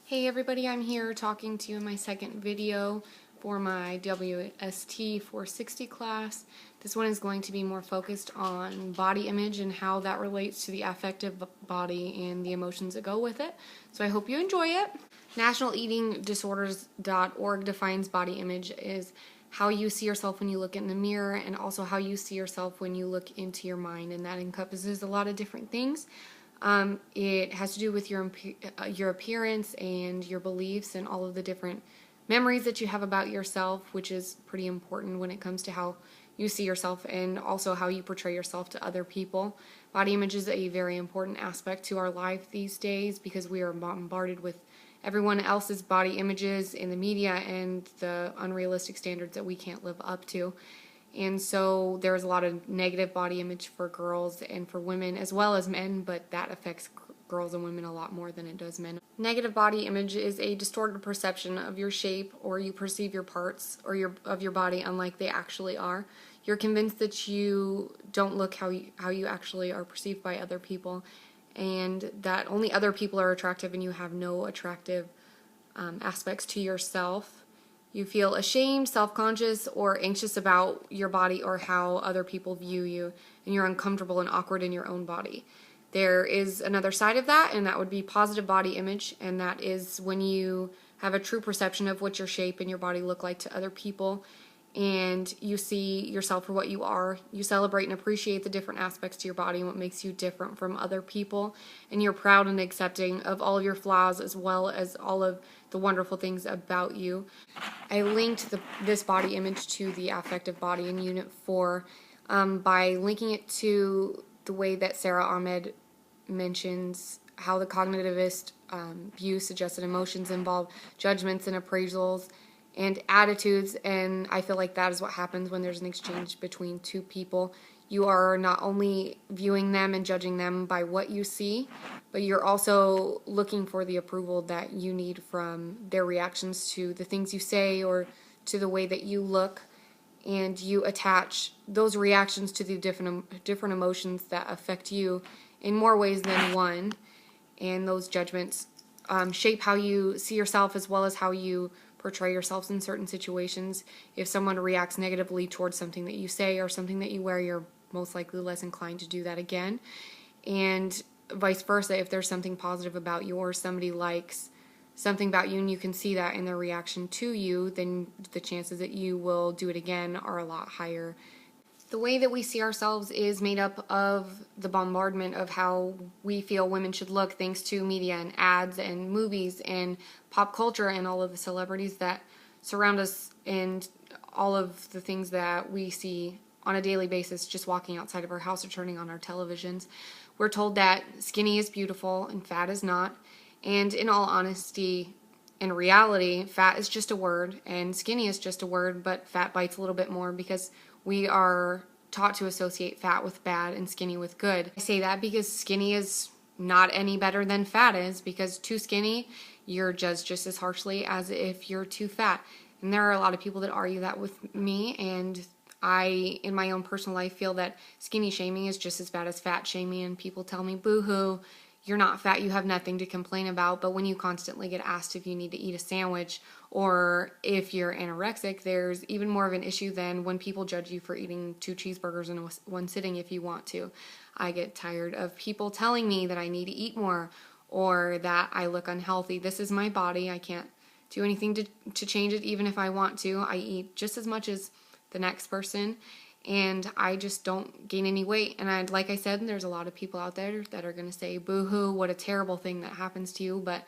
Hey everybody, I'm here talking to you in my second video for my WST 460 class. This one is going to be more focused on body image and how that relates to the affective body and the emotions that go with it. So I hope you enjoy it. NationalEatingDisorders.org defines body image as how you see yourself when you look in the mirror and also how you see yourself when you look into your mind, and that encompasses a lot of different things. It has to do with your appearance and your beliefs and all of the different memories that you have about yourself, which is pretty important when it comes to how you see yourself and also how you portray yourself to other people. Body image is a very important aspect to our life these days because we are bombarded with everyone else's body images in the media and the unrealistic standards that we can't live up to. And so there's a lot of negative body image for girls and for women as well as men, but that affects girls and women a lot more than it does men. Negative body image is a distorted perception of your shape, or you perceive your parts or of your body unlike they actually are. You're convinced that you don't look how you actually are perceived by other people, and that only other people are attractive and you have no attractive aspects to yourself. You feel ashamed, self-conscious, or anxious about your body or how other people view you, and you're uncomfortable and awkward in your own body. There is another side of that, and that would be positive body image, and that is when you have a true perception of what your shape and your body look like to other people, and you see yourself for what you are. You celebrate and appreciate the different aspects to your body and what makes you different from other people, and you're proud and accepting of all of your flaws as well as all of the wonderful things about you. I linked this body image to the affective body in Unit 4 by linking it to the way that Sarah Ahmed mentions how the cognitivist view suggested emotions involve judgments and appraisals and attitudes, and I feel like that is what happens when there's an exchange between two people. You are not only viewing them and judging them by what you see, but you're also looking for the approval that you need from their reactions to the things you say or to the way that you look, and you attach those reactions to the different emotions that affect you in more ways than one, and those judgments shape how you see yourself as well as how you portray yourselves in certain situations. If someone reacts negatively towards something that you say or something that you wear, you're most likely less inclined to do that again. And vice versa, if there's something positive about you or somebody likes something about you and you can see that in their reaction to you, then the chances that you will do it again are a lot higher. The way that we see ourselves is made up of the bombardment of how we feel women should look thanks to media and ads and movies and pop culture and all of the celebrities that surround us and all of the things that we see on a daily basis just walking outside of our house or turning on our televisions. We're told that skinny is beautiful and fat is not, and in all honesty, in reality, fat is just a word and skinny is just a word, but fat bites a little bit more because we are taught to associate fat with bad and skinny with good. I say that because skinny is not any better than fat is, because too skinny, you're judged just as harshly as if you're too fat. And there are a lot of people that argue that with me, and I, in my own personal life, feel that skinny shaming is just as bad as fat shaming, and people tell me, boo-hoo, you're not fat, you have nothing to complain about. But when you constantly get asked if you need to eat a sandwich or if you're anorexic, there's even more of an issue than when people judge you for eating 2 cheeseburgers in one sitting if you want to. I get tired of people telling me that I need to eat more or that I look unhealthy. This is my body. I can't do anything to change it even if I want to. I eat just as much as the next person, and I just don't gain any weight. And like I said, there's a lot of people out there that are going to say, boo-hoo, what a terrible thing that happens to you. But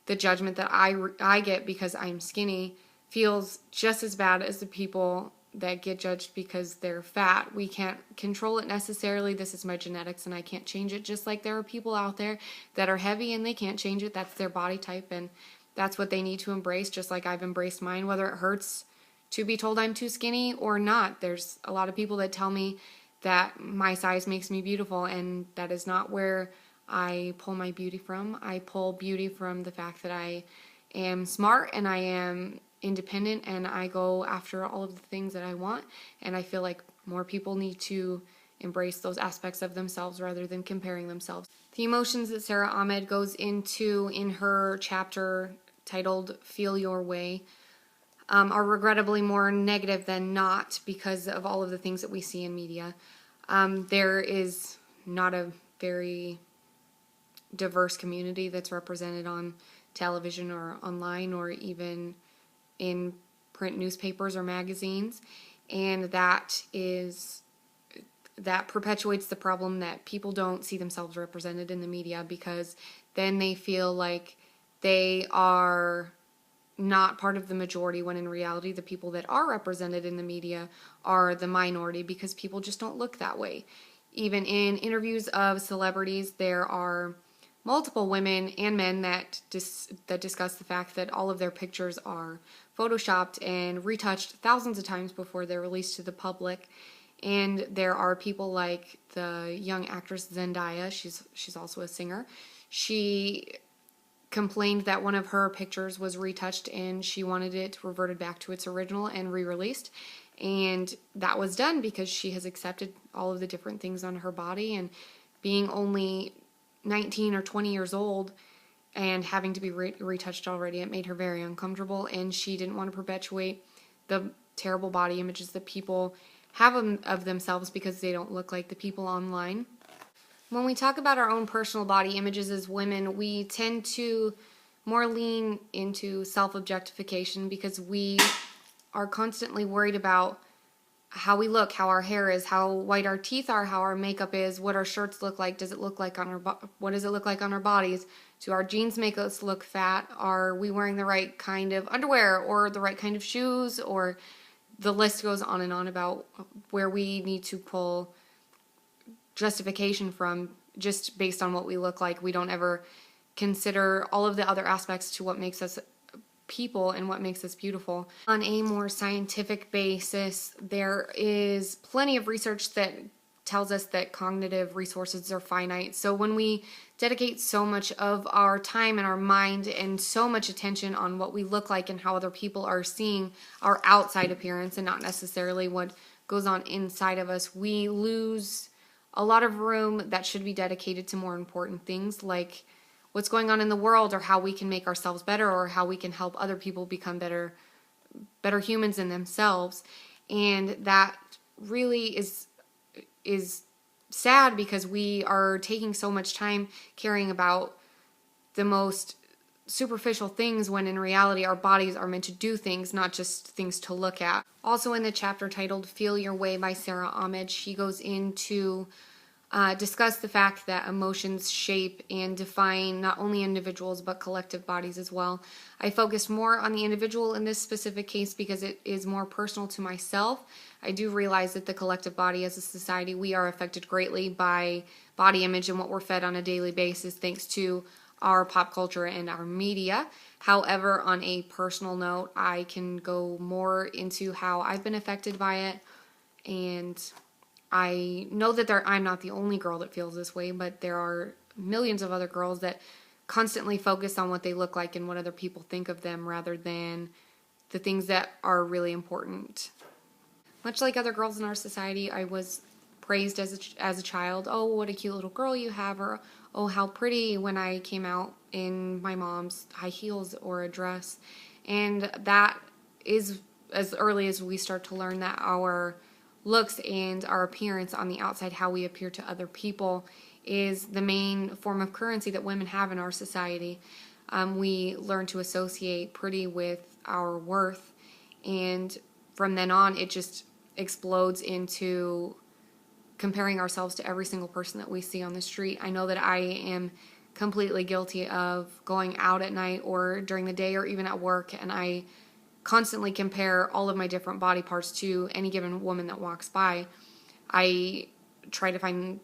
the judgment that I get because I'm skinny feels just as bad as the people that get judged because they're fat. We can't control it necessarily. This is my genetics and I can't change it. Just like there are people out there that are heavy and they can't change it. That's their body type and that's what they need to embrace, just like I've embraced mine, whether it hurts to be told I'm too skinny or not. There's a lot of people that tell me that my size makes me beautiful, and that is not where I pull my beauty from. I pull beauty from the fact that I am smart and I am independent and I go after all of the things that I want, and I feel like more people need to embrace those aspects of themselves rather than comparing themselves. The emotions that Sarah Ahmed goes into in her chapter titled Feel Your Way are regrettably more negative than not because of all of the things that we see in media. There is not a very diverse community that's represented on television or online or even in print newspapers or magazines, and that perpetuates the problem that people don't see themselves represented in the media, because then they feel like they are not part of the majority, when in reality the people that are represented in the media are the minority, because people just don't look that way. Even in interviews of celebrities, there are multiple women and men that discuss the fact that all of their pictures are photoshopped and retouched thousands of times before they're released to the public. And there are people like the young actress Zendaya. She's also a singer. She complained that one of her pictures was retouched and she wanted it reverted back to its original and re-released. And that was done because she has accepted all of the different things on her body, and being only 19 or 20 years old and having to be retouched already, it made her very uncomfortable, and she didn't want to perpetuate the terrible body images that people have of themselves because they don't look like the people online. When we talk about our own personal body images as women, we tend to more lean into self-objectification because we are constantly worried about how we look, how our hair is, how white our teeth are, how our makeup is, what our shirts look like, does it look like on our what does it look like on our bodies? Do our jeans make us look fat? Are we wearing the right kind of underwear or the right kind of shoes? Or the list goes on and on about where we need to pull justification from just based on what we look like. We don't ever consider all of the other aspects to what makes us people and what makes us beautiful. On a more scientific basis, there is plenty of research that tells us that cognitive resources are finite. So when we dedicate so much of our time and our mind and so much attention on what we look like and how other people are seeing our outside appearance and not necessarily what goes on inside of us, we lose a lot of room that should be dedicated to more important things like what's going on in the world, or how we can make ourselves better, or how we can help other people become better humans in themselves. And that really is sad because we are taking so much time caring about the most superficial things when in reality our bodies are meant to do things, not just things to look at. Also in the chapter titled Feel Your Way by Sarah Ahmed, she goes into discuss the fact that emotions shape and define not only individuals but collective bodies as well. I focused more on the individual in this specific case because it is more personal to myself. I do realize that the collective body as a society, we are affected greatly by body image and what we're fed on a daily basis thanks to our pop culture and our media. However, on a personal note, I can go more into how I've been affected by it, and I know that I'm not the only girl that feels this way, but there are millions of other girls that constantly focus on what they look like and what other people think of them rather than the things that are really important. Much like other girls in our society, I was praised as a child. Oh, what a cute little girl you have, or oh, how pretty, when I came out in my mom's high heels or a dress. And that is as early as we start to learn that our looks and our appearance on the outside, how we appear to other people, is the main form of currency that women have in our society. We learn to associate pretty with our worth, and from then on it just explodes into comparing ourselves to every single person that we see on the street. I know that I am completely guilty of going out at night or during the day or even at work, and I constantly compare all of my different body parts to any given woman that walks by. I try to find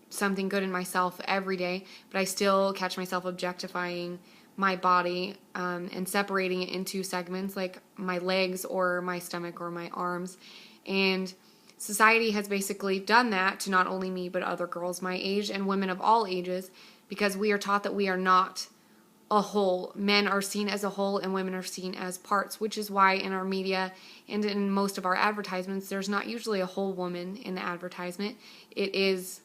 something good in myself every day, but I still catch myself objectifying my body and separating it into segments like my legs or my stomach or my arms. And society has basically done that to not only me but other girls my age and women of all ages, because we are taught that we are not a whole. Men are seen as a whole and women are seen as parts, which is why in our media and in most of our advertisements, there's not usually a whole woman in the advertisement. It is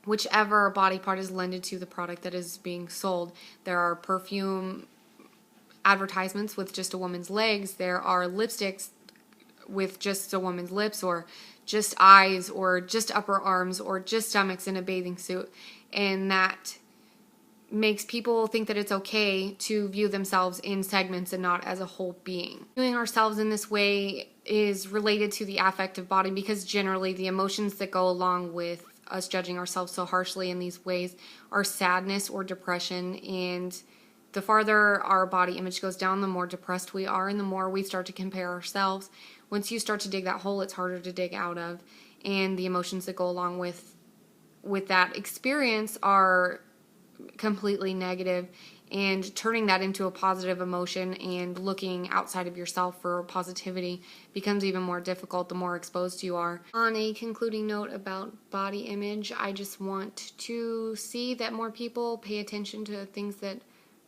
whichever body part is lended to the product that is being sold. There are perfume advertisements with just a woman's legs. There are lipsticks with just a woman's lips, or just eyes, or just upper arms, or just stomachs in a bathing suit. And that makes people think that it's okay to view themselves in segments and not as a whole being. Viewing ourselves in this way is related to the affective body, because generally the emotions that go along with us judging ourselves so harshly in these ways are sadness or depression. And the farther our body image goes down, the more depressed we are and the more we start to compare ourselves. Once you start to dig that hole, it's harder to dig out of. And the emotions that go along with that experience are completely negative, and turning that into a positive emotion and looking outside of yourself for positivity becomes even more difficult the more exposed you are. On a concluding note about body image, I just want to see that more people pay attention to things that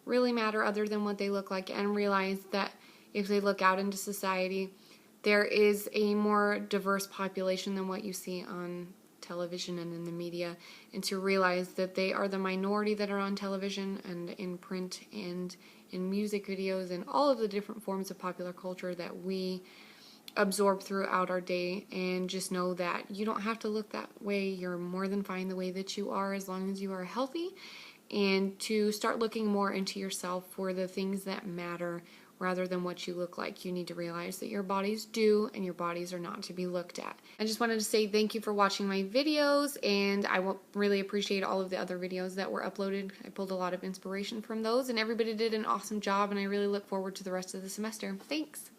really matter other than what they look like, and realize that if they look out into society, there is a more diverse population than what you see on television and in the media, and to realize that they are the minority that are on television and in print and in music videos and all of the different forms of popular culture that we absorb throughout our day. And just know that you don't have to look that way. You're more than fine the way that you are, as long as you are healthy. And to start looking more into yourself for the things that matter rather than what you look like. You need to realize that your bodies do, and your bodies are not to be looked at. I just wanted to say thank you for watching my videos, and I really appreciate all of the other videos that were uploaded. I pulled a lot of inspiration from those, and everybody did an awesome job, and I really look forward to the rest of the semester. Thanks!